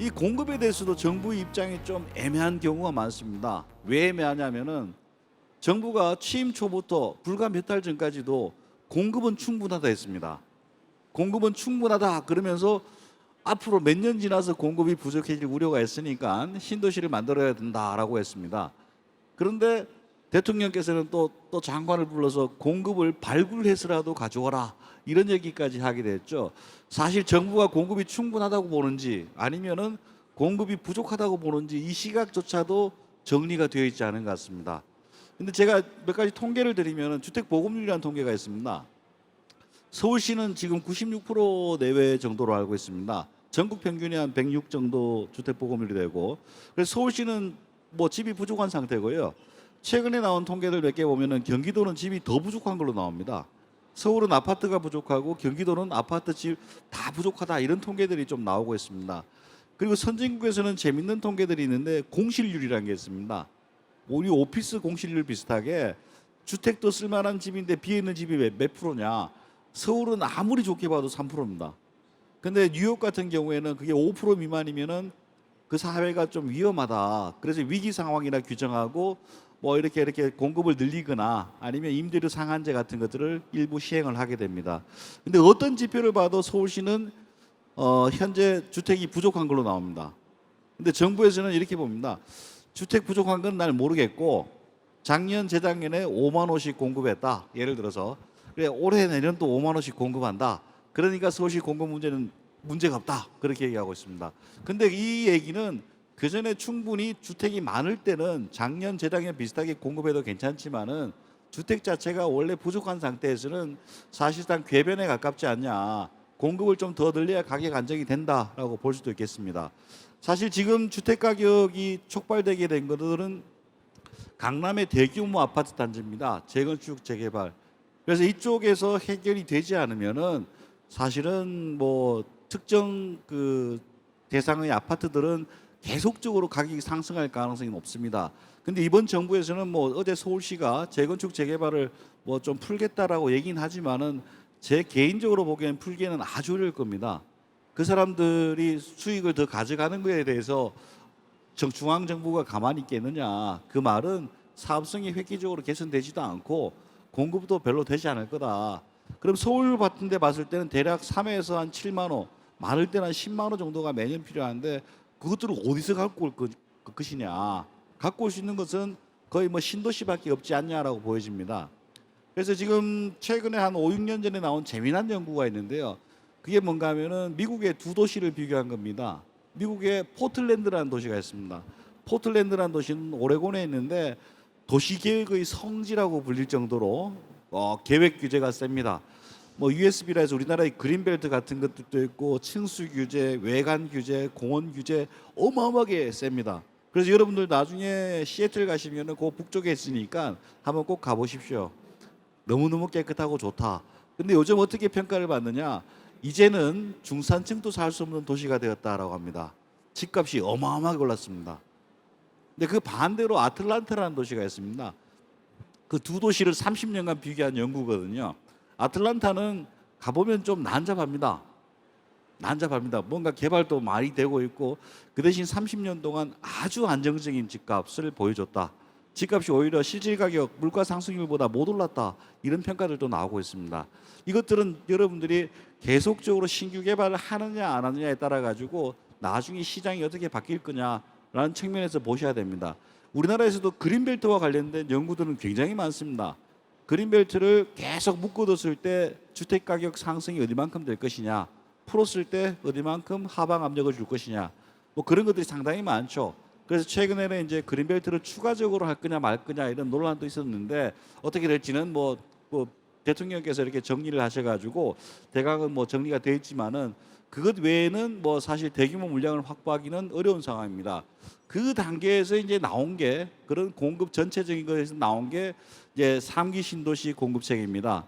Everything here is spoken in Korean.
이 공급에 대해서도 정부 입장이 좀 애매한 경우가 많습니다. 왜 애매하냐면은 정부가 취임 초부터 불과 몇 달 전까지도 공급은 충분하다 했습니다. 공급은 충분하다 그러면서 앞으로 몇 년 지나서 공급이 부족해질 우려가 있으니까 신도시를 만들어야 된다라고 했습니다. 그런데 대통령께서는 또 장관을 불러서 공급을 발굴해서라도 가져와라 이런 얘기까지 하게 됐죠. 사실 정부가 공급이 충분하다고 보는지 아니면은 공급이 부족하다고 보는지 이 시각조차도 정리가 되어 있지 않은 것 같습니다. 근데 제가 몇 가지 통계를 드리면 주택 보급률이라는 통계가 있습니다. 서울시는 지금 96% 내외 정도로 알고 있습니다. 전국 평균이 한 106 정도 주택 보급률이 되고, 그래서 서울시는 뭐 집이 부족한 상태고요. 최근에 나온 통계들 몇 개 보면은 경기도는 집이 더 부족한 걸로 나옵니다. 서울은 아파트가 부족하고 경기도는 아파트 집 다 부족하다 이런 통계들이 좀 나오고 있습니다. 그리고 선진국에서는 재밌는 통계들이 있는데 공실률이라는 게 있습니다. 우리 오피스 공실률 비슷하게 주택도 쓸만한 집인데 비어 있는 집이 몇 프로냐? 서울은 아무리 좋게 봐도 3%입니다. 근데 뉴욕 같은 경우에는 그게 5% 미만이면은 그 사회가 좀 위험하다. 그래서 위기 상황이라 규정하고 뭐 이렇게 공급을 늘리거나 아니면 임대료 상한제 같은 것들을 일부 시행을 하게 됩니다. 근데 어떤 지표를 봐도 서울시는 현재 주택이 부족한 걸로 나옵니다. 근데 정부에서는 이렇게 봅니다. 주택 부족한 건 날 모르겠고 작년 재작년에 5만 호씩 공급했다. 예를 들어서 그래 올해 내년 또 5만 호씩 공급한다. 그러니까 서울시 공급 문제는 문제가 없다. 그렇게 얘기하고 있습니다. 근데 이 얘기는 그 전에 충분히 주택이 많을 때는 작년 재작년 비슷하게 공급해도 괜찮지만은 주택 자체가 원래 부족한 상태에서는 사실상 궤변에 가깝지 않냐. 공급을 좀 더 늘려야 가격 안정이 된다라고 볼 수도 있겠습니다. 사실 지금 주택 가격이 촉발되게 된 것들은 강남의 대규모 아파트 단지입니다. 재건축, 재개발. 그래서 이쪽에서 해결이 되지 않으면은 사실은 뭐 특정 그 대상의 아파트들은 계속적으로 가격이 상승할 가능성이 높습니다. 근데 이번 정부에서는 뭐 어제 서울시가 재건축 재개발을 뭐 좀 풀겠다라고 얘기는 하지만은 제 개인적으로 보기에는 풀기에는 아주 어려울 겁니다. 그 사람들이 수익을 더 가져가는 거에 대해서 중앙 정부가 가만히 있겠느냐? 그 말은 사업성이 획기적으로 개선되지도 않고 공급도 별로 되지 않을 거다. 그럼 서울 같은 데 봤을 때는 대략 3에서 한 7만 호, 많을 때는 한 10만 호 정도가 매년 필요한데 그것들을 어디서 갖고 올 것이냐. 갖고 올 수 있는 것은 거의 뭐 신도시밖에 없지 않냐라고 보여집니다. 그래서 지금 최근에 한 5, 6년 전에 나온 재미난 연구가 있는데요. 그게 뭔가 하면은 미국의 두 도시를 비교한 겁니다. 미국의 포틀랜드라는 도시가 있습니다. 포틀랜드라는 도시는 오레곤에 있는데 도시계획의 성지라고 불릴 정도로 계획 규제가 셉니다. 뭐 USB라 해서 우리나라의 그린벨트 같은 것들도 있고 층수 규제, 외관 규제, 공원 규제 어마어마하게 셉니다. 그래서 여러분들 나중에 시애틀 가시면은 그 북쪽에 있으니까 한번 꼭 가보십시오. 너무너무 깨끗하고 좋다. 근데 요즘 어떻게 평가를 받느냐? 이제는 중산층도 살 수 없는 도시가 되었다라고 합니다. 집값이 어마어마하게 올랐습니다. 근데 그 반대로 아틀란타라는 도시가 있습니다. 그 두 도시를 30년간 비교한 연구거든요. 아틀란타는 가보면 좀 난잡합니다. 난잡합니다. 뭔가 개발도 많이 되고 있고 그 대신 30년 동안 아주 안정적인 집값을 보여줬다. 집값이 오히려 실질 가격, 물가 상승률보다 못 올랐다. 이런 평가들도 나오고 있습니다. 이것들은 여러분들이 계속적으로 신규 개발을 하느냐 안 하느냐에 따라 가지고 나중에 시장이 어떻게 바뀔 거냐라는 측면에서 보셔야 됩니다. 우리나라에서도 그린벨트와 관련된 연구들은 굉장히 많습니다. 그린벨트를 계속 묶어뒀을 때 주택 가격 상승이 어디만큼 될 것이냐, 풀었을 때 어디만큼 하방 압력을 줄 것이냐, 뭐 그런 것들이 상당히 많죠. 그래서 최근에는 이제 그린벨트를 추가적으로 할 거냐 말 거냐 이런 논란도 있었는데 어떻게 될지는 뭐 대통령께서 이렇게 정리를 하셔가지고 대강은 뭐 정리가 되어 있지만은 그것 외에는 뭐 사실 대규모 물량을 확보하기는 어려운 상황입니다. 그 단계에서 이제 나온 게 그런 공급 전체적인 것에서 나온 게 이제 3기 신도시 공급책입니다.